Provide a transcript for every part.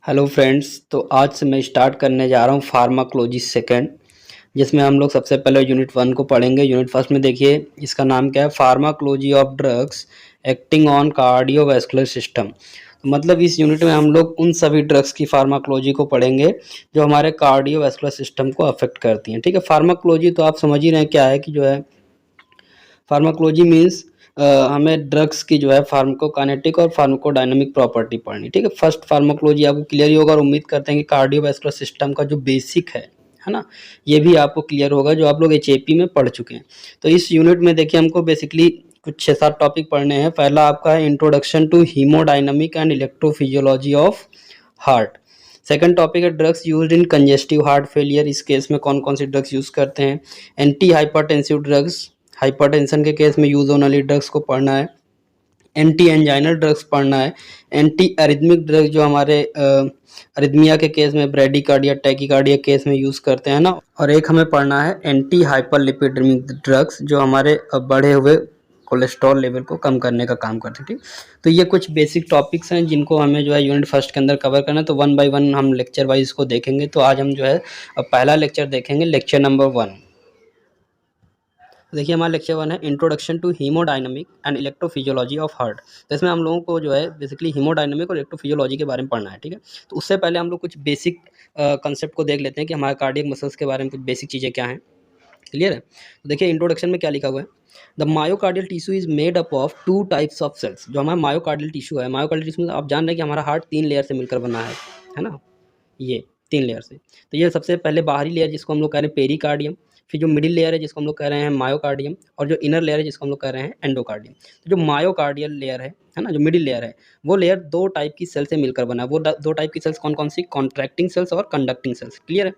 Hello friends. तो आज से मैं स्टार्ट करने जा रहा हूँ फार्माकोलॉजी सेकंड, जिसमें हम लोग सबसे पहले यूनिट 1 को पढ़ेंगे। यूनिट फर्स्ट में देखिए इसका नाम क्या है, pharmacology of drugs acting on cardiovascular system. मतलब इस यूनिट में हम लोग उन सभी ड्रग्स की फार्माकोलॉजी को पढ़ेंगे जो हमारे कार्डियोवैस्कुलर सिस्टम को अफेक्ट करती हैं। ठीक है, फार्माकोलॉजी तो आप समझ ही रहे हैं क्या है, कि जो है फार्माकोलॉजी मीन्स हमें ड्रग्स की जो है फार्माकोकाइनेटिक और फार्माकोडायनामिक प्रॉपर्टी पढ़नी। ठीक है, फर्स्ट फार्माकोलॉजी आपको क्लियर ही होगा और उम्मीद करते हैं कि कार्डियोवैस्कुलर सिस्टम का जो बेसिक है ना, ये भी आपको क्लियर होगा जो आप लोग एचएपी में पढ़ चुके हैं। तो इस यूनिट में देखिए हमको बेसिकली कुछ 6-7 टॉपिक पढ़ने हैं। पहला आपका है introduction to haemodynamic and electrophysiology of heart. Second topic है drugs used in congestive heart failure. इस केस में कौन कौन सी ड्रग्स यूज़ करते हैं। एंटी हाइपरटेंसिव ड्रग्स, हाइपरटेंशन के केस में यूज होने वाली ड्रग्स को पढ़ना है। एंटी एंजाइनल ड्रग्स पढ़ना है। एंटी अरिथमिक ड्रग्स जो हमारे अरिथमिया के केस में, ब्रेडिकार्डिया टैकीकार्डिया केस में यूज़ करते हैं ना। और एक हमें पढ़ना है एंटी हाइपरलिपिडेमिक ड्रग्स जो हमारे बढ़े हुए कोलेस्ट्रॉल लेवल को कम करने का काम करते हैं। ठीक, तो ये कुछ बेसिक टॉपिक्स हैं जिनको हमें जो है यूनिट फर्स्ट के अंदर कवर करना है। तो 1 बाय 1 हम लेक्चर वाइज इसको देखेंगे। तो आज हम जो है पहला लेक्चर देखेंगे, लेक्चर नंबर 1। देखिए हमारा लेक्चर 1 है introduction to haemodynamic and electrophysiology of heart. तो इसमें हम लोगों को जो है बेसिकली हीमोडायनामिक और इलेक्ट्रोफिजियोलॉजी के बारे में पढ़ना है। ठीक है, तो उससे पहले हम लोग कुछ बेसिक कंसेप्ट को देख लेते हैं कि हमारे कार्डियक मसल्स के बारे में कुछ बेसिक चीज़ें क्या हैं। क्लियर है, तो देखिए इंट्रोडक्शन में क्या लिखा हुआ है। The myocardial tissue is made up of 2 types of cells. जो हमारा मायोकार्डियल टिश्यू है, मायोकार्डियल टिश्यू आप जान रहे हैं कि हमारा हार्ट 3 लेयर से मिलकर बना है ना, ये 3 लेयर से। तो ये सबसे पहले बाहरी लेयर जिसको हम लोग कह रहे हैं पेरिकार्डियम, फिर जो मिडिल लेयर है जिसको हम लोग कह रहे हैं मायोकार्डियम, और जो इनर लेयर है जिसको हम लोग कह रहे हैं एंडोकार्डियम। तो जो मायोकार्डियल लेयर है ना, जो मिडिल लेयर है, वो लेयर 2 टाइप की सेल से मिलकर बना है। वो 2 टाइप की सेल्स कौन कौन सी, कॉन्ट्रैक्टिंग सेल्स और कंडक्टिंग सेल्स। क्लियर है,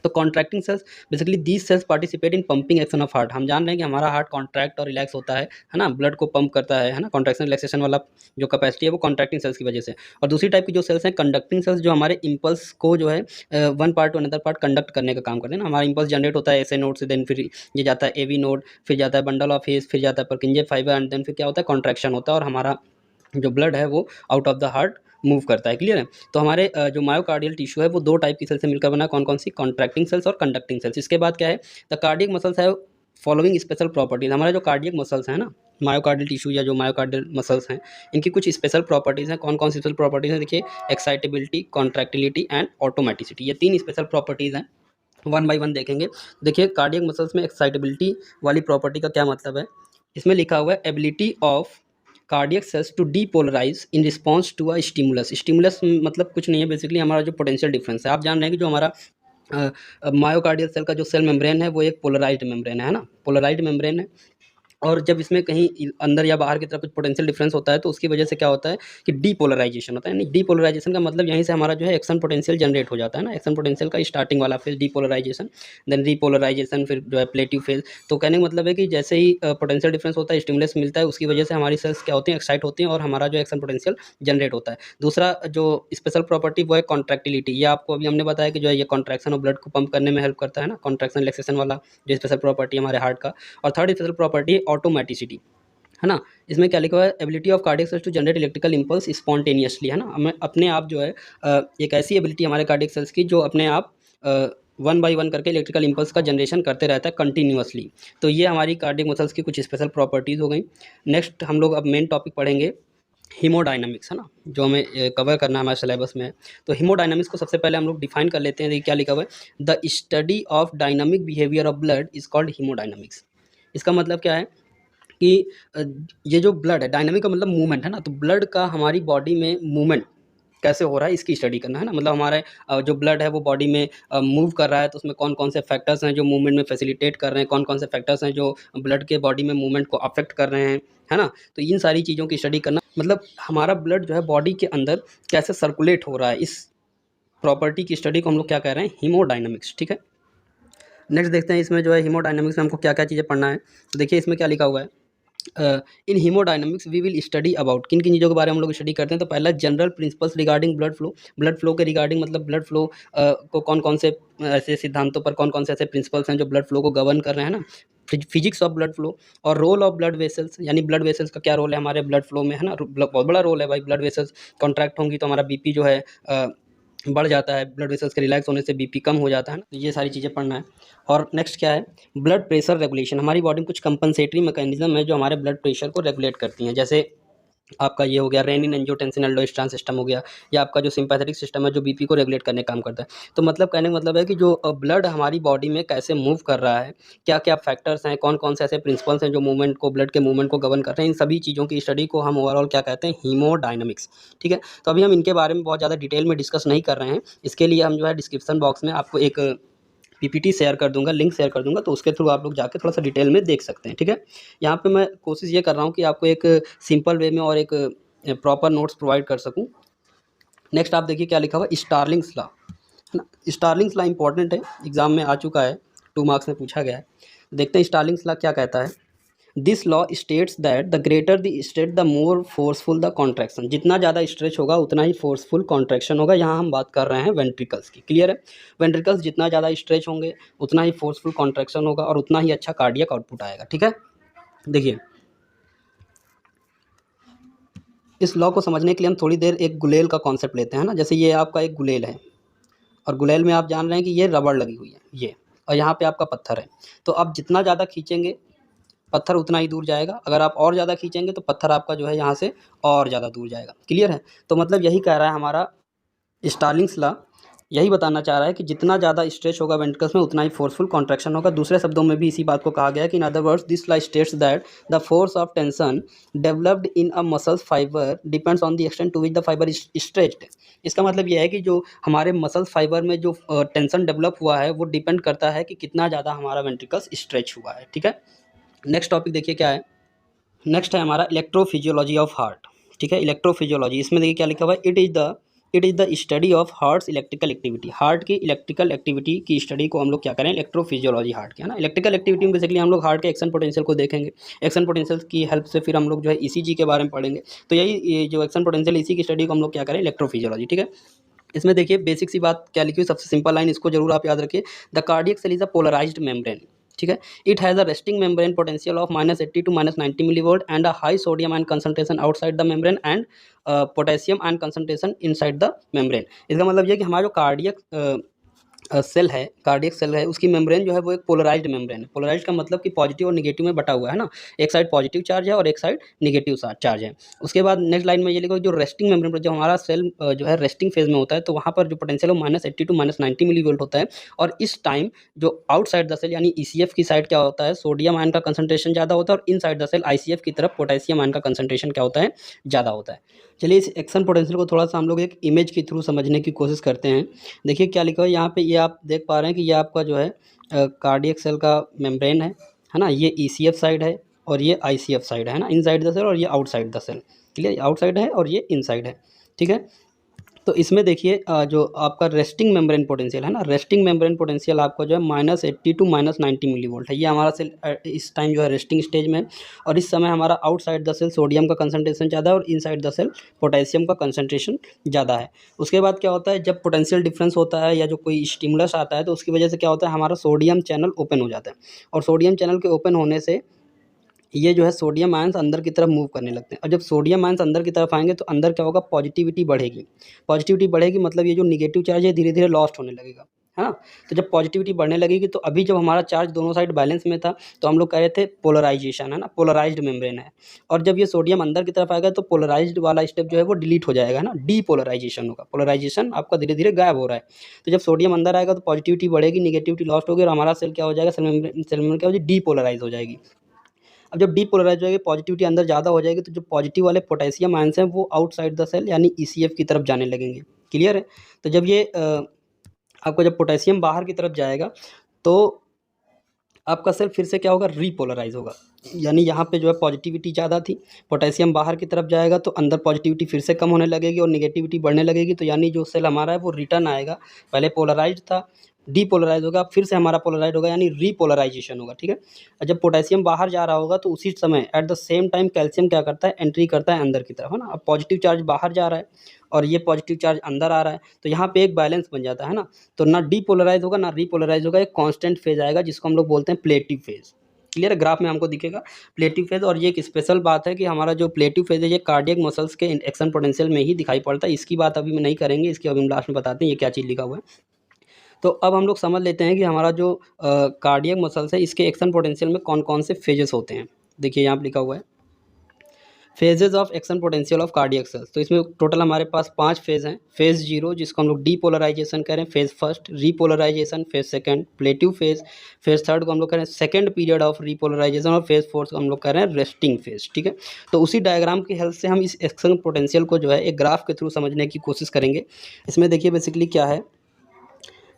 तो contracting sales basically these cells participate in pumping action of heart. हम जान रहे हैं कि हमारा हार्ट कॉन्ट्रैक्ट और रिलैक्स होता है ना, ब्लड को पंप करता है ना, कॉन्ट्रैक्शन रिलैक्सेशन वाला जो कैपेसिटी है वो कॉन्ट्रैक्टिंग सेल्स की वजह से। और दूसरी टाइप की जो सेल्स हैं कंडक्टिंग सेल्स, जो हमारे इंपल्स को जो है one part two another part conduct करने का काम करते हैं ना। हमारा इंपल्स जनरेट होता है एसए नोड से, देन फिर ये जाता है एवी नोड, फिर जाता है बंडल ऑफ हेज, फिर जाता है परकिंजे फाइबर, एंड देन फिर क्या होता है, कॉन्ट्रैक्शन होता है और हमारा जो ब्लड है वो out of the heart move करता है। क्लियर है, तो हमारे जो मायोकार्डियल टिश्यू है वो 2 टाइप की सेल से मिलकर बना है। कौन कौन सी, कॉन्ट्रैक्टिंग सेल्स और कंडक्टिंग सेल्स। इसके बाद क्या है, द कार्डियक मसल्स है फॉलोइंग स्पेशल प्रॉपर्टीज। हमारे जो कार्डियक मसल्स हैं ना, मायोकार्डियल टिश्यू या जो मायोकार्डियल मसल्स हैं, इनकी कुछ स्पेशल प्रॉपर्टीज़ हैं। कौन कौन सी स्पेशल प्रॉपर्टीज़ हैं, देखिए एक्साइटेबिलिटी, कॉन्ट्रैक्टिलिटी एंड ऑटोमेटिसिटी। ये 3 स्पेशल प्रॉपर्टीज़ हैं, 1 बाय 1 देखेंगे। देखिए कार्डियक मसल्स में एक्साइटेबिलिटी वाली प्रॉपर्टी का क्या मतलब है। इसमें लिखा हुआ है ability of cardiac cells to depolarize in response to a stimulus. Stimulus मतलब कुछ नहीं है, बेसिकली हमारा जो पोटेंशियल डिफरेंस है। आप जान रहे हैं कि जो हमारा मायोकार्डियल सेल का जो सेल मेम्ब्रेन है वो एक पोलराइज्ड मेम्ब्रेन है ना, पोलराइज्ड मेम्ब्रेन है। और जब इसमें कहीं अंदर या बाहर की तरफ कुछ पोटेंशियल डिफरेंस होता है तो उसकी वजह से क्या होता है कि डीपोलराइजेशन होता है। यानी डीपोलराइजेशन का मतलब यहीं से हमारा जो है एक्शन पोटेंशियल जनरेट हो जाता है ना, एक्शन पोटेंशियल का स्टार्टिंग वाला फेज डीपोलराइजेशन, देन रीपोलराइजेशन, फिर जो है प्लेटिव फेज। तो कहने का मतलब है कि जैसे ही पोटेंशियल डिफरेंस होता है, स्टिमुलस मिलता है, उसकी वजह से हमारी सेल्स क्या होती हैं, एक्साइट होती हैं और हमारा जो एक्शन पोटेंशियल जनरेट होता है। दूसरा जो स्पेशल प्रॉपर्टी वो है कॉन्ट्रैक्टिलिटी। ये आपको अभी हमने बताया कि जो है ये कॉन्ट्रैक्शन और ब्लड को पंप करने में हेल्प करता है ना, कॉन्ट्रैक्शन रिलैक्सेशन वाला जो स्पेशल प्रॉपर्टी है हमारे हार्ट का। और थर्ड स्पेशल प्रॉपर्टी है ऑटोमेटिसिटी, है ना। इसमें क्या लिखा हुआ है, ability of cardiac cells to generate electrical impulse spontaneously, है ना। हमें अपने आप जो है एक ऐसी एबिलिटी हमारे कार्डियक सेल्स की जो अपने आप 1 बाय 1 करके इलेक्ट्रिकल इंपल्स का जनरेशन करते रहता है कंटिन्यूअसली। तो ये हमारी कार्डियक मसल्स की कुछ स्पेशल प्रॉपर्टीज़ हो गई। नेक्स्ट हम लोग अब मेन टॉपिक पढ़ेंगे हीमोडायनामिक्स, है ना, जो हमें कवर करना है हमारे सिलेबस में। तो हीमोडायनामिक्स को सबसे पहले हम लोग डिफाइन कर लेते हैं। देखिए क्या लिखा हुआ है, the study of dynamic behaviour of blood is called haemodynamics. इसका मतलब क्या है कि ये जो ब्लड है, डायनामिक का मतलब मूवमेंट है ना, तो ब्लड का हमारी बॉडी में मूवमेंट कैसे हो रहा है इसकी स्टडी करना, है ना। मतलब हमारे जो ब्लड है वो बॉडी में मूव कर रहा है तो उसमें कौन कौन से फैक्टर्स हैं जो मूवमेंट में फैसिलिटेट कर रहे हैं, कौन कौन से फैक्टर्स हैं जो ब्लड के बॉडी में मूवमेंट को अफेक्ट कर रहे हैं, है ना। तो इन सारी चीज़ों की स्टडी करना, मतलब हमारा ब्लड जो है बॉडी के अंदर कैसे सर्कुलेट हो रहा है, इस प्रॉपर्टी की स्टडी को हम लोग क्या कह रहे हैं, हीमोडायनामिक्स। ठीक है, नेक्स्ट देखते हैं इसमें जो है हीमोडायनामिक्स में हमको क्या क्या चीज़ें पढ़ना है। तो देखिए इसमें क्या लिखा हुआ है, in haemodynamics we will study about, किन किन चीज़ों के बारे में हम लोग स्टडी करते हैं। तो पहला general principles regarding blood flow. Blood flow के रिगार्डिंग मतलब ब्लड फ्लो को कौन कौन से ऐसे सिद्धांतों पर, कौन कौन से ऐसे प्रिंसिपल्स हैं जो ब्लड फ्लो को गवर्न कर रहे हैं ना। फिजिक्स ऑफ ब्लड फ्लो और रोल ऑफ ब्लड वेसल्स, यानी ब्लड वेसल्स का क्या रोल है हमारे ब्लड फ्लो में, है ना। बहुत बड़ा रोल है भाई, ब्लड वेसल्स कॉन्ट्रैक्ट होंगी तो हमारा बीपी जो है बढ़ जाता है, ब्लड वेसल्स के रिलैक्स होने से बीपी कम हो जाता है ना, तो ये सारी चीज़ें पढ़ना है। और नेक्स्ट क्या है, ब्लड प्रेशर रेगुलेशन। हमारी बॉडी में कुछ कंपनसेटरी मैकेनिज्म है जो हमारे ब्लड प्रेशर को रेगुलेट करती हैं। जैसे आपका ये हो गया रेनिन एंजियोटेंसिन अल्डोस्टेरॉन सिस्टम हो गया, या आपका जो सिंपैथेटिक सिस्टम है जो बीपी को रेगुलेट करने का काम करता है। तो मतलब कहने का मतलब है कि जो ब्लड हमारी बॉडी में कैसे मूव कर रहा है, क्या क्या फैक्टर्स हैं, कौन कौन से ऐसे प्रिंसिपल्स हैं जो मूवमेंट को, ब्लड के मूवमेंट को गवर्न कर रहे हैं, इन सभी चीज़ों की स्टडी को हम ओवरऑल क्या कहते हैं, हीमोडायनामिक्स। ठीक है, तो अभी हम इनके बारे में बहुत ज़्यादा डिटेल में डिस्कस नहीं कर रहे हैं। इसके लिए हम जो है डिस्क्रिप्शन बॉक्स में आपको एक पीपीटी शेयर कर दूंगा, लिंक शेयर कर दूंगा, तो उसके थ्रू आप लोग जाके थोड़ा सा डिटेल में देख सकते हैं। ठीक है, यहाँ पे मैं कोशिश ये कर रहा हूँ कि आपको एक सिंपल वे में और एक प्रॉपर नोट्स प्रोवाइड कर सकूँ। नेक्स्ट आप देखिए क्या लिखा हुआ, स्टार्लिंग्स लॉ, है ना। स्टार्लिंग्स लॉ इंपॉर्टेंट है, एग्जाम में आ चुका है, 2 मार्क्स में पूछा गया है। देखते हैं स्टार्लिंग्स लॉ क्या कहता है। This law states that the greater the stretch the more forceful the contraction. जितना ज़्यादा स्ट्रेच होगा उतना ही फोर्सफुल कॉन्ट्रैक्शन होगा। यहाँ हम बात कर रहे हैं वेंट्रिकल्स की, क्लियर है। वेंट्रिकल्स जितना ज़्यादा स्ट्रेच होंगे उतना ही फोर्सफुल कॉन्ट्रैक्शन होगा और उतना ही अच्छा कार्डियक आउटपुट आएगा। ठीक है, देखिए इस लॉ को समझने के लिए हम थोड़ी देर एक गुलेल का कॉन्सेप्ट लेते हैं ना। जैसे ये आपका एक गुलेल है और गुलेल में आप जान रहे हैं कि ये रबड़ लगी हुई है ये, और यहाँ पे आपका पत्थर है। तो आप जितना ज़्यादा खींचेंगे पत्थर उतना ही दूर जाएगा, अगर आप और ज़्यादा खींचेंगे तो पत्थर आपका जो है यहाँ से और ज़्यादा दूर जाएगा। क्लियर है, तो मतलब यही कह रहा है हमारा स्टार्लिंग्स लॉ, यही बताना चाह रहा है कि जितना ज़्यादा स्ट्रेच होगा वेंट्रिकल्स में उतना ही फोर्सफुल कॉन्ट्रैक्शन होगा। दूसरे शब्दों में भी इसी बात को कहा गया है कि in other words this law states that the force of tension developed in a muscles fiber depends on the extent to which the fiber is stretched. इसका मतलब यह है कि जो हमारे मसल फाइबर में जो टेंशन डेवलप हुआ है वो डिपेंड करता है कि कितना ज़्यादा हमारा वेंट्रिकल्स स्ट्रेच हुआ है। ठीक है, नेक्स्ट टॉपिक देखिए क्या है। नेक्स्ट है हमारा इलेक्ट्रोफिजियोलॉजी ऑफ हार्ट। ठीक है, इलेक्ट्रोफिजियोलॉजी, इसमें देखिए क्या लिखा हुआ है, it is the study of hearts electrical activity. Heart की इलेक्ट्रिकल एक्टिविटी की स्टडी को हम लोग क्या करें, इलेक्ट्रोफिजियोलॉजी हार्ट की, है ना। इलेक्ट्रिकल एक्टिविटी में बेसिकली हम लोग हार्ट के एक्शन पोटेंशियल को देखेंगे। एक्शन पोटेंशियल की हेल्प से फिर हम लोग जो है ईसीजी के बारे में पढ़ेंगे। तो यही ये जो एक्शन पोटेंशियल इसी की स्टडी को हम लोग क्या करें, इलेक्ट्रोफिजियोलॉजी। ठीक है, इसमें देखिए बेसिक सी बात क्या लिखी हुई, सबसे सिंपल लाइन, इसको जरूर आप याद रखिए। The cardiac cell is a polarized membrane. ठीक है, it has a resting membrane potential of -80 to -90 millivolt and a high sodium ion concentration outside the membrane and potassium ion concentration inside the membrane. इसका मतलब ये कि हमारा जो cardiac cell है, cardiac cell है, उसकी मेम्ब्रेन जो है वो एक पोलराइज्ड मेम्ब्रेन है। पोलराइज्ड का मतलब कि पॉजिटिव और निगेटिव में बटा हुआ है ना, एक साइड पॉजिटिव चार्ज है और एक साइड निगेटिव चार्ज है। उसके बाद नेक्स्ट लाइन में ये लिखो, जो रेस्टिंग मेम्ब्रेन पर जो हमारा सेल जो है रेस्टिंग फेज में होता है, तो वहाँ पर जो पोटेंशियल है -80 to -90 मिलीवोल्ट होता है। और इस टाइम जो आउटसाइड द सेल यानी ईसीएफ की साइड क्या होता है, सोडियम आयन का कंसंट्रेशन ज़्यादा होता है, और इन साइड द सेल आईसीएफ की तरफ पोटेशियम आयन का कंसंट्रेशन क्या होता है, ज़्यादा होता है। चलिए इस एक्शन पोटेंशियल को थोड़ा सा हम लोग एक इमेज के थ्रू समझने की कोशिश करते हैं। देखिए क्या लिखा है यहाँ पे, ये आप देख पा रहे हैं कि ये आपका जो है कार्डियक सेल का मेम्ब्रेन है ना। ये ईसीएफ साइड है और ये आईसीएफ साइड है ना, इनसाइड द सेल, और ये outside the cell. Clear, outside है और ये इनसाइड है। ठीक है, तो इसमें देखिए जो आपका रेस्टिंग मेम्ब्रेन पोटेंशियल है ना, रेस्टिंग मेम्ब्रेन पोटेंशियल आपका जो है -80 to -90 मिलीवोल्ट है। ये हमारा सेल इस टाइम जो है रेस्टिंग स्टेज में है, और इस समय हमारा आउटसाइड द सेल सोडियम का कंसंट्रेशन ज़्यादा है और इनसाइड द सेल पोटेशियम का कंसंट्रेशन ज़्यादा है। उसके बाद क्या होता है, जब पोटेंशियल डिफरेंस होता है या जो कोई स्टिमुलस आता है तो उसकी वजह से क्या होता है, हमारा सोडियम चैनल ओपन हो जाता है, और सोडियम चैनल के ओपन होने से ये जो है सोडियम आयंस अंदर की तरफ मूव करने लगते हैं। और जब सोडियम आयंस अंदर की तरफ आएंगे तो अंदर क्या होगा, पॉजिटिविटी बढ़ेगी। पॉजिटिविटी बढ़ेगी मतलब ये जो निगेटिव चार्ज है धीरे धीरे लॉस्ट होने लगेगा, है ना। तो जब पॉजिटिविटी बढ़ने लगेगी, तो अभी जब हमारा चार्ज दोनों साइड बैलेंस में था तो हम लोग कह रहे थे पोलराइजेशन, है ना, पोलराइज्ड मेम्ब्रेन है। और जब ये सोडियम अंदर की तरफ आएगा तो पोलराइज्ड वाला स्टेप जो है वो डिलीट हो जाएगा, है ना, डीपोलराइजेशन होगा। पोलराइजेशन आपका धीरे धीरे गायब हो रहा है। तो जब सोडियम अंदर आएगा तो पॉजिटिविटी बढ़ेगी, निगेटिविटी लॉस्ट होगी, और हमारा सेल क्या हो जाएगा, सेल मेम्ब्रेन क्या हो जाएगी, डीपोलराइज हो जाएगी। अब जब डीपोलराइज हो जाएगी, पॉजिटिविटी अंदर ज़्यादा हो जाएगी, तो जो पॉजिटिव वाले पोटेशियम आयंस हैं वो आउटसाइड द सेल यानी ईसीएफ की तरफ जाने लगेंगे। क्लियर है, तो जब ये आपको जब पोटेशियम बाहर की तरफ जाएगा तो आपका सेल फिर से क्या होगा, रीपोलराइज होगा। यानी यहाँ पे जो है पॉजिटिविटी ज़्यादा थी, पोटेशियम बाहर की तरफ जाएगा तो अंदर पॉजिटिविटी फिर से कम होने लगेगी और निगेटिविटी बढ़ने लगेगी। तो यानी जो सेल हमारा है वो रिटर्न आएगा, पहले पोलराइज था, डीपोलराइज होगा, फिर से हमारा पोलराइज होगा, यानी रीपोलराइजेशन होगा। ठीक है, और जब पोटेशियम बाहर जा रहा होगा तो उसी समय at the same time calcium क्या करता है, एंट्री करता है अंदर की तरफ, है ना। अब पॉजिटिव चार्ज बाहर जा रहा है और ये पॉजिटिव चार्ज अंदर आ रहा है, तो यहाँ पे एक बैलेंस बन जाता है ना। तो ना डीपोलराइज होगा ना रीपोलराइज होगा, एक कांस्टेंट फेज आएगा जिसको हम लोग बोलते हैं प्लेटिव फेज। क्लियर है, ग्राफ में हमको दिखेगा प्लेटिव फेज। और ये एक स्पेशल बात है कि हमारा जो प्लेटिव फेज है ये कार्डियक मसल्स के एक्शन पोटेंशियल में ही दिखाई पड़ता है। इसकी बात अभी मैं नहीं करेंगे, इसकी अभी हम लास्ट में बताते हैं ये क्या चीज़ लिखा हुआ है। तो अब हम लोग समझ लेते हैं कि हमारा जो कार्डियक मसल्स है इसके एक्शन पोटेंशियल में कौन कौन से फेजेस होते हैं। देखिए यहाँ पे लिखा हुआ है phases of action potential of cardiac cells. तो इसमें टोटल हमारे पास 5 फेज हैं। फेज 0 जिसको हम लोग डीपोलराइजेशन कह रहे हैं, phase first repolarisation, phase second प्लेटिव phase, phase third को हम लोग कह रहे हैं सेकंड पीरियड ऑफ रीपोलराइजेशन, और फेज फोर्थ को हम लोग कह रहे हैं रेस्टिंग फेज। ठीक है, तो उसी डायग्राम की हेल्प से हम इस एक्शन पोटेंशियल को जो है एक ग्राफ के थ्रू समझने की कोशिश करेंगे। इसमें देखिए बेसिकली क्या है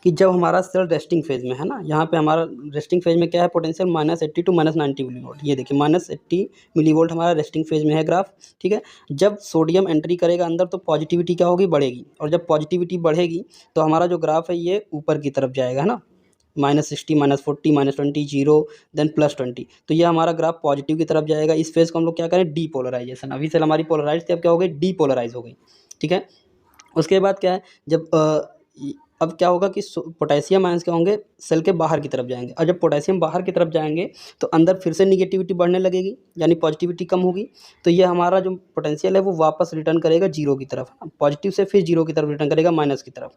कि जब हमारा सेल रेस्टिंग फेज में है ना, यहाँ पे हमारा रेस्टिंग फेज में क्या है पोटेंशियल -80 टू -90 मिलीवोल्ट। ये देखिए -80 मिलीवोल्ट हमारा रेस्टिंग फेज में है ग्राफ। ठीक है, जब सोडियम एंट्री करेगा अंदर तो पॉजिटिविटी क्या होगी, बढ़ेगी, और जब पॉजिटिविटी बढ़ेगी तो हमारा जो ग्राफ है ये ऊपर की तरफ जाएगा, है ना, -60 -40 -20 0 देन +20। तो ये हमारा ग्राफ पॉजिटिव की तरफ जाएगा। इस फेज को हम लोग क्या करें, डीपोलराइजेशन। अभी सेल हमारी पोलराइज थी, अब क्या हो गई, डीपोलराइज हो गई। ठीक है, उसके बाद क्या है, जब अब क्या होगा कि पोटेशियम आयंस क्या होंगे, सेल के बाहर की तरफ जाएंगे, और जब पोटेशियम बाहर की तरफ जाएंगे तो अंदर फिर से निगेटिविटी बढ़ने लगेगी, यानी पॉजिटिविटी कम होगी। तो ये हमारा जो पोटेंशियल है वो वापस रिटर्न करेगा जीरो की तरफ, पॉजिटिव से फिर जीरो की तरफ रिटर्न करेगा, माइनस की तरफ।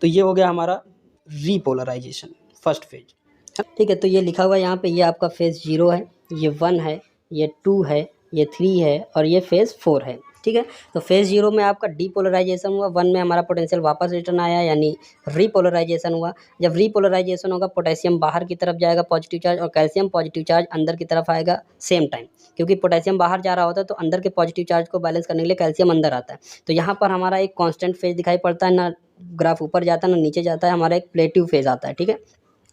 तो ये हो गया हमारा रीपोलराइजेशन, फर्स्ट फेज। ठीक है, तो ये लिखा हुआ है यहाँ पे, ये आपका फेज़ 0 है, ये 1 है, ये 2 है, ये 3 है, और ये फेज़ 4 है। ठीक है, तो फेज़ 0 में आपका डीपोलराइजेशन हुआ, 1 में हमारा पोटेंशियल वापस रिटर्न आया, यानी रीपोलराइजेशन हुआ। जब रीपोलराइजेशन होगा पोटेशियम बाहर की तरफ जाएगा पॉजिटिव चार्ज, और कैल्शियम पॉजिटिव चार्ज अंदर की तरफ आएगा सेम टाइम, क्योंकि पोटेशियम बाहर जा रहा होता है तो अंदर के पॉजिटिव चार्ज को बैलेंस करने के लिए कैल्शियम अंदर आता है। तो यहाँ पर हमारा एक कॉन्स्टेंट फेज दिखाई पड़ता है, ना ग्राफ ऊपर जाता है ना नीचे जाता है, हमारा एक प्लेटिव फेज आता है। ठीक है,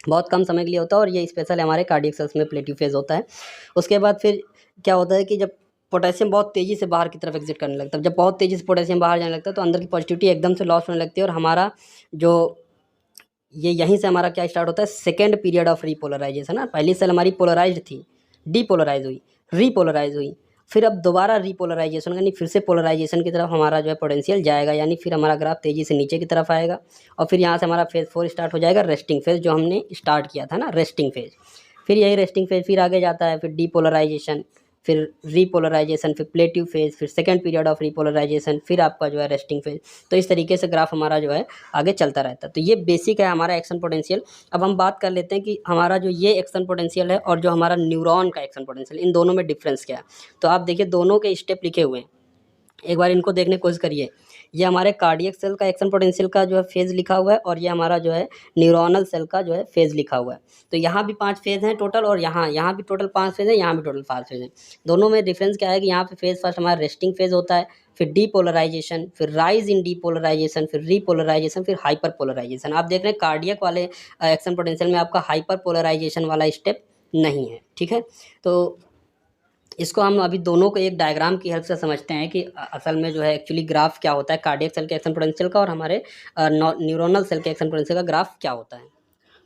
बहुत कम समय के लिए होता है, और ये स्पेशल है हमारे कार्डियक सेल्स में प्लेटिव फेज होता है। उसके बाद फिर क्या होता है कि जब पोटेशियम बहुत तेज़ी से बाहर की तरफ एग्जिट करने लगता है, जब बहुत तेज़ी से पोटेशियम बाहर जाने लगता है तो अंदर की पॉजिटिविटी एकदम से लॉस होने लगती है, और हमारा जो ये यहीं से हमारा क्या स्टार्ट होता है, सेकेंड पीरियड ऑफ रीपोलराइजेशन। ना, पहली सेल हमारी पोलराइज्ड थी, डीपोलराइज हुई, रीपोलराइज हुई, फिर अब दोबारा रीपोलराइजेशन, यानी फिर से पोलराइजेशन की तरफ हमारा जो है पोटेंशियल जाएगा, यानी फिर हमारा ग्राफ तेज़ी से नीचे की तरफ आएगा, और फिर यहाँ से हमारा फेज़ 4 स्टार्ट हो जाएगा, रेस्टिंग फेज, जो हमने स्टार्ट किया था ना, रेस्टिंग फेज। फिर यही रेस्टिंग फेज फिर आगे जाता है, फिर डीपोलराइजेशन, फिर रीपोलराइजेशन, फिर प्लेटिव फेज, फिर सेकंड पीरियड ऑफ रीपोलराइजेशन, फिर आपका जो है रेस्टिंग फेज। तो इस तरीके से ग्राफ हमारा जो है आगे चलता रहता है। तो ये बेसिक है हमारा एक्शन पोटेंशियल। अब हम बात कर लेते हैं कि हमारा जो ये एक्शन पोटेंशियल है और जो हमारा न्यूरॉन का एक्शन पोटेंशियल, इन दोनों में डिफरेंस क्या है। तो आप देखिए दोनों के स्टेप लिखे हुए हैं, एक बार इनको देखने की कोशिश करिए। ये हमारे कार्डियक सेल का एक्शन पोटेंशियल का जो है फेज़ लिखा हुआ है, और ये हमारा जो है न्यूरोनल सेल का जो है फेज़ लिखा हुआ है। तो यहाँ भी 5 फेज़ हैं टोटल, और यहाँ भी टोटल 5 फेज़ हैं, यहाँ भी टोटल 5 फेज़ हैं। दोनों में डिफरेंस क्या है कि यहाँ पे फेज़ फर्स्ट हमारा रेस्टिंग फेज़ होता है, फिर डीपोलराइजेशन, फिर राइज इन डीपोलराइजेशन, फिर रीपोलराइजेशन, फिर हाइपर पोलराइजेशन। आप देख रहे हैं कार्डियक वाले एक्शन पोटेंशियल में आपका हाइपर पोलराइजेशन वाला स्टेप नहीं है। ठीक है, तो इसको हम अभी दोनों को एक डायग्राम की हेल्प से समझते हैं कि असल में जो है एक्चुअली ग्राफ क्या होता है कार्डियक सेल के एक्शन पोटेंशियल का, और हमारे न्यूरोनल सेल के एक्शन पोटेंशियल का ग्राफ क्या होता है।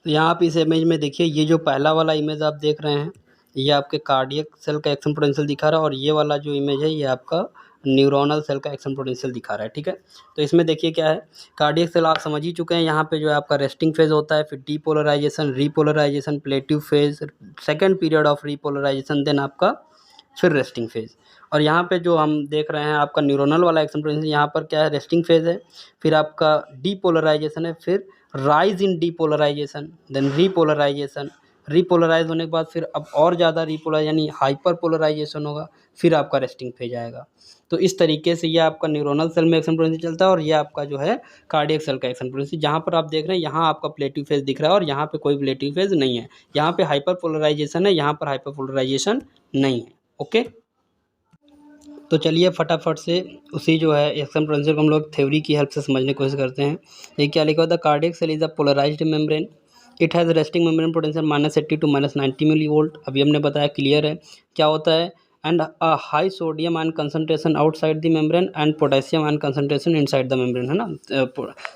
तो यहाँ आप इस इमेज में देखिए, ये जो पहला वाला इमेज आप देख रहे हैं ये आपके कार्डियक सेल का एक्शन पोटेंशियल दिखा रहा है, और ये वाला जो इमेज है ये आपका न्यूरोनल सेल का एक्शन पोटेंशियल दिखा रहा है। ठीक है, तो इसमें देखिए क्या है, कार्डियक सेल आप समझ ही चुके हैं, यहाँ पे जो है आपका रेस्टिंग फेज होता है, फिर depolarization, repolarization, plateau phase, second period of repolarization, then आपका फिर रेस्टिंग फेज। और यहाँ पे जो हम देख रहे हैं आपका न्यूरोनल वाला एक्शन पोटेंशियल, यहाँ पर क्या है, रेस्टिंग फेज है, फिर आपका डीपोलराइजेशन है, फिर rise in depolarization, then repolarization, repolarize होने के बाद फिर अब और ज़्यादा रीपोलराइज यानी हाइपर पोलराइजेशन होगा, फिर आपका रेस्टिंग फेज आएगा। तो इस तरीके से ये आपका न्यूरोनल सेल में एक्शन पोटेंशियल चलता है, और ये आपका जो है कार्डियक सेल का एक्शन पोटेंशियल। जहाँ पर आप देख रहे हैं यहाँ आपका प्लेटिव फेज दिख रहा है, और यहाँ पे कोई प्लेटिव फेज नहीं है, यहाँ पे हाइपर पोलराइजेशन है, यहाँ पर हाइपर पोलराइजेशन नहीं है। ओके, तो चलिए फटाफट से उसी जो है एक्शन पोटेंशियल को हम लोग थ्योरी की हेल्प से समझने की कोशिश करते हैं। ये क्या लिखा होता है, cardiac cell is a polarized membrane, it has resting membrane potential -80 to -90 millivolt. अभी हमने बताया, क्लियर है क्या होता है, and a high sodium ion concentration outside the membrane and potassium ion concentration inside the membrane, है ना।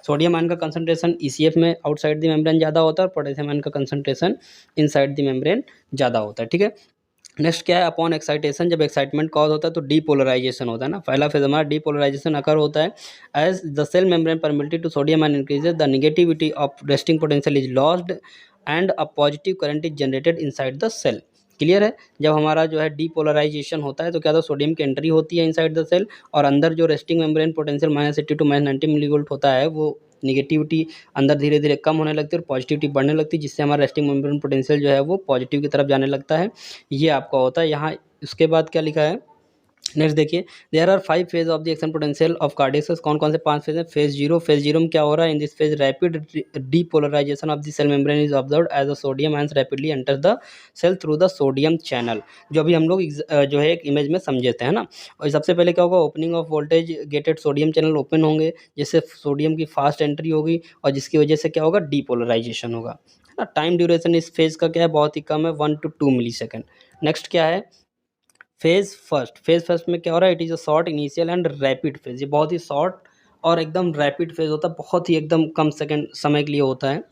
सोडियम आयन का कंसंट्रेशन ECF में आउटसाइड द मेम्ब्रेन ज़्यादा होता है, और पोटेशियम आयन का कंसंट्रेशन इनसाइड द मेम्ब्रेन ज़्यादा होता है। ठीक है, नेक्स्ट क्या है, अपॉन एक्साइटेशन, जब एक्साइटमेंट कॉज होता है तो डीपोलराइजेशन होता है ना। पहला फेज हमारा डीपोलराइजेशन अकर होता है, as the cell membrane permittivity to sodium ion increases the negativity of resting potential is lost and a positive current is generated inside the cell. Clear है। जब हमारा जो है डीपोलराइजेशन होता है तो क्या होता है, सोडियम की एंट्री होती है इनसाइड द सेल, और अंदर जो resting membrane potential -80 to -90 millivolt होता है, वो निगेटिविटी अंदर धीरे धीरे कम होने लगती है और पॉजिटिविटी बढ़ने लगती है, जिससे हमारा रेस्टिंग मेम्ब्रेन पोटेंशियल जो है वो पॉजिटिव की तरफ जाने लगता है। ये आपका होता है यहाँ। उसके बाद क्या लिखा है, नेक्स्ट देखिए, there are 5 phase of the action potential of cardiac cells. कौन कौन से 5 फेज हैं? फेज जीरो, फेज जीरो में क्या हो रहा है, in this phase rapid depolarization of the cell membrane is observed as the sodium ions rapidly enter the cell through the sodium channel, जो अभी हम लोग जो है एक इमेज में समझे थे, है ना। और सबसे पहले क्या होगा, opening of voltage gated sodium channel open होंगे, जिससे सोडियम की फास्ट एंट्री होगी और जिसकी वजह से क्या होगा, डीपोलराइजेशन होगा। टाइम ड्यूरेशन इस फेज का क्या है, बहुत ही कम है, 1 to 2 मिली सेकेंड। नेक्स्ट क्या है, फेज फर्स्ट में क्या हो रहा है, it is a short initial and rapid phase. ये बहुत ही शॉर्ट और एकदम रैपिड फेज होता है, बहुत ही एकदम कम सेकंड समय के लिए होता है।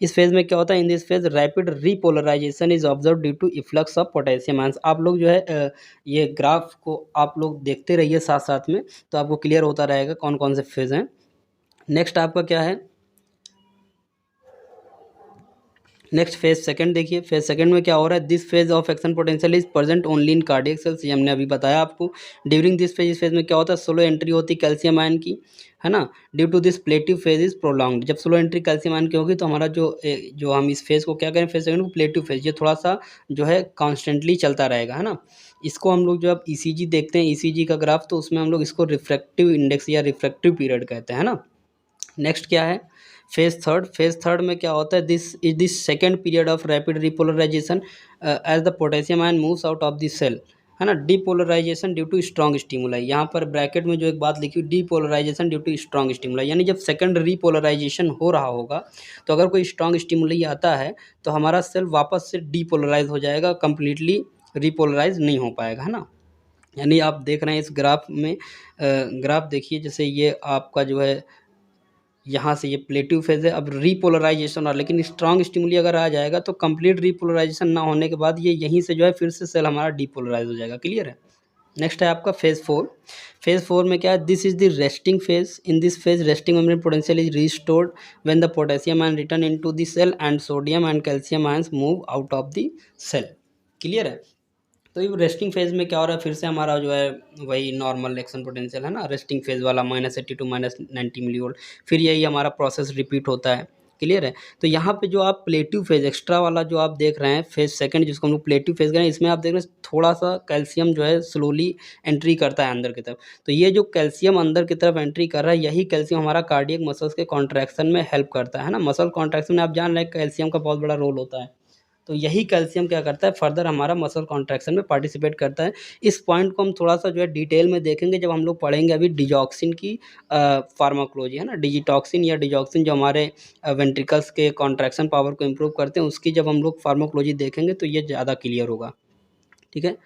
इस फेज में क्या होता है, in this phase rapid repolarization is observe due to efflux of potassium ions. आप लोग जो है ये ग्राफ को आप लोग देखते रहिए साथ साथ में, तो आपको क्लियर होता रहेगा कौन कौन से फेज हैं। नेक्स्ट आपका क्या है, नेक्स्ट फेज सेकंड देखिए, फेज सेकंड में क्या हो रहा है, this phase of action potential is present only in cardiac cells. ये हमने अभी बताया आपको। ड्यूरिंग दिस फेज, इस फेज में क्या होता है, स्लो एंट्री होती है कैल्शियम आयन की, है ना। Due to this plateau phase is prolonged. जब स्लो एंट्री कैल्शियम आयन की होगी तो हमारा जो हम इस फेज को क्या करें, फेज सेकंड को प्लेटिव फेज, ये थोड़ा सा जो है कॉन्स्टेंटली चलता रहेगा, है ना। इसको हम लोग जो अब ईसीजी देखते हैं, ईसीजी का ग्राफ, तो उसमें हम लोग इसको रिफ्रैक्टिव इंडेक्स या रिफ्रैक्टिव पीरियड कहते हैं, है ना। नेक्स्ट क्या है, फेज थर्ड में क्या होता है, this is this second period of rapid repolarization as the potassium ion moves out of the cell, है ना। Depolarization due to strong stimuli, यहाँ पर ब्रैकेट में जो एक बात लिखी हुई, depolarization due to strong stimuli, यानी जब सेकंड रिपोलराइजेशन हो रहा होगा तो अगर कोई स्ट्रॉन्ग स्टिमुलाई आता है तो हमारा सेल वापस से डीपोलराइज हो जाएगा, कंप्लीटली रिपोलराइज नहीं हो पाएगा, है ना। यानी आप देख रहे हैं इस ग्राफ में, ग्राफ देखिए, जैसे ये आपका जो है यहाँ से ये प्लेटिव फेज है, अब रीपोलराइजेशन और, लेकिन स्ट्रॉन्ग स्टिमुली अगर आ जाएगा तो कंप्लीट रीपोलराइजेशन ना होने के बाद ये यहीं से जो है फिर से सेल हमारा डीपोलराइज हो जाएगा। क्लियर है। नेक्स्ट है आपका फेज फोर। फेज फोर में क्या है, this is the resting phase. In this phase resting membrane potential is restored when the potassium ion return into the cell and sodium and calcium ions move out of the cell. Clear है। तो ये resting phase में क्या हो रहा है, फिर से हमारा जो है वही नॉर्मल एक्शन पोटेंशियल है ना, रेस्टिंग फेज वाला -80 to -90 मिलीवोल्ट, फिर यही हमारा प्रोसेस रिपीट होता है। क्लियर है। तो यहाँ पे जो आप प्लेटिव फेज एक्स्ट्रा वाला जो आप देख रहे हैं, फेज सेकंड जिसको हम लोग प्लेटिव फेज कह रहे हैं, इसमें आप देख रहे हैं थोड़ा सा कैल्शियम जो है स्लोली एंट्री करता है अंदर की तरफ। तो ये जो कैल्शियम अंदर की तरफ एंट्री कर रहा है, यही कैल्शियम हमारा कार्डियक मसल्स के कॉन्ट्रैक्शन में हेल्प करता है ना। मसल कॉन्ट्रैक्शन में आप जान रहे हैं कैल्शियम का बहुत बड़ा रोल होता है, तो यही कैल्शियम क्या करता है, फर्दर हमारा मसल कॉन्ट्रैक्शन में पार्टिसिपेट करता है। इस पॉइंट को हम थोड़ा सा जो है डिटेल में देखेंगे जब हम लोग पढ़ेंगे अभी डिजॉक्सिन की फार्माकोलॉजी, है ना। डिजिटॉक्सिन या डिजॉक्सिन जो हमारे वेंट्रिकल्स के कॉन्ट्रैक्शन पावर को इम्प्रूव करते हैं, उसकी जब हम लोग फार्माकोलॉजी देखेंगे तो ये ज़्यादा क्लियर होगा। ठीक है।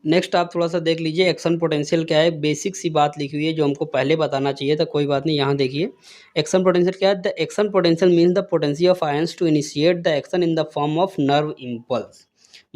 नेक्स्ट आप थोड़ा सा देख लीजिए एक्शन पोटेंशियल क्या है, बेसिक सी बात लिखी हुई है जो हमको पहले बताना चाहिए था, कोई बात नहीं। यहाँ देखिए एक्शन पोटेंशियल क्या है, the action potential means the potential of ions to initiate the action in the form of nerve impulse.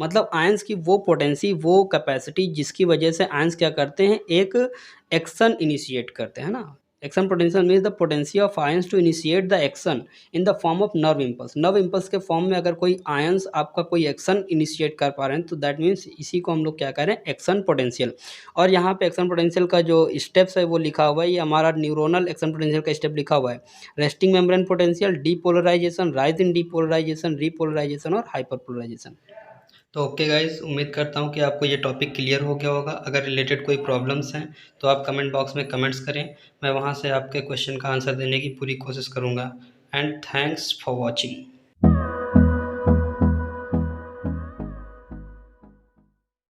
मतलब आयंस की वो पोटेंसी, वो कैपेसिटी जिसकी वजह से आयंस क्या करते हैं, एक एक्शन इनिशिएट करते हैं ना। Action potential means the potency of ions to initiate the action in the form of nerve impulse. Nerve impulse के फॉर्म में अगर कोई आयंस आपका कोई एक्शन इनिशिएट कर पा रहे हैं तो दैट मीन्स इसी को हम लोग क्या कह रहे हैं, एक्शन पोटेंशियल। और यहाँ पे एक्शन पोटेंशियल का जो स्टेप्स है वो लिखा हुआ है, ये हमारा न्यूरोनल एक्शन पोटेंशियल का स्टेप लिखा हुआ है। Resting membrane potential, depolarization, rise in depolarization, repolarization और हाइपरपोलराइजेशन। तो ओके गाइस, उम्मीद करता हूँ कि आपको ये टॉपिक क्लियर हो गया होगा। अगर रिलेटेड कोई प्रॉब्लम्स हैं तो आप कमेंट बॉक्स में कमेंट्स करें, मैं वहाँ से आपके क्वेश्चन का आंसर देने की पूरी कोशिश करूँगा। And thanks for watching.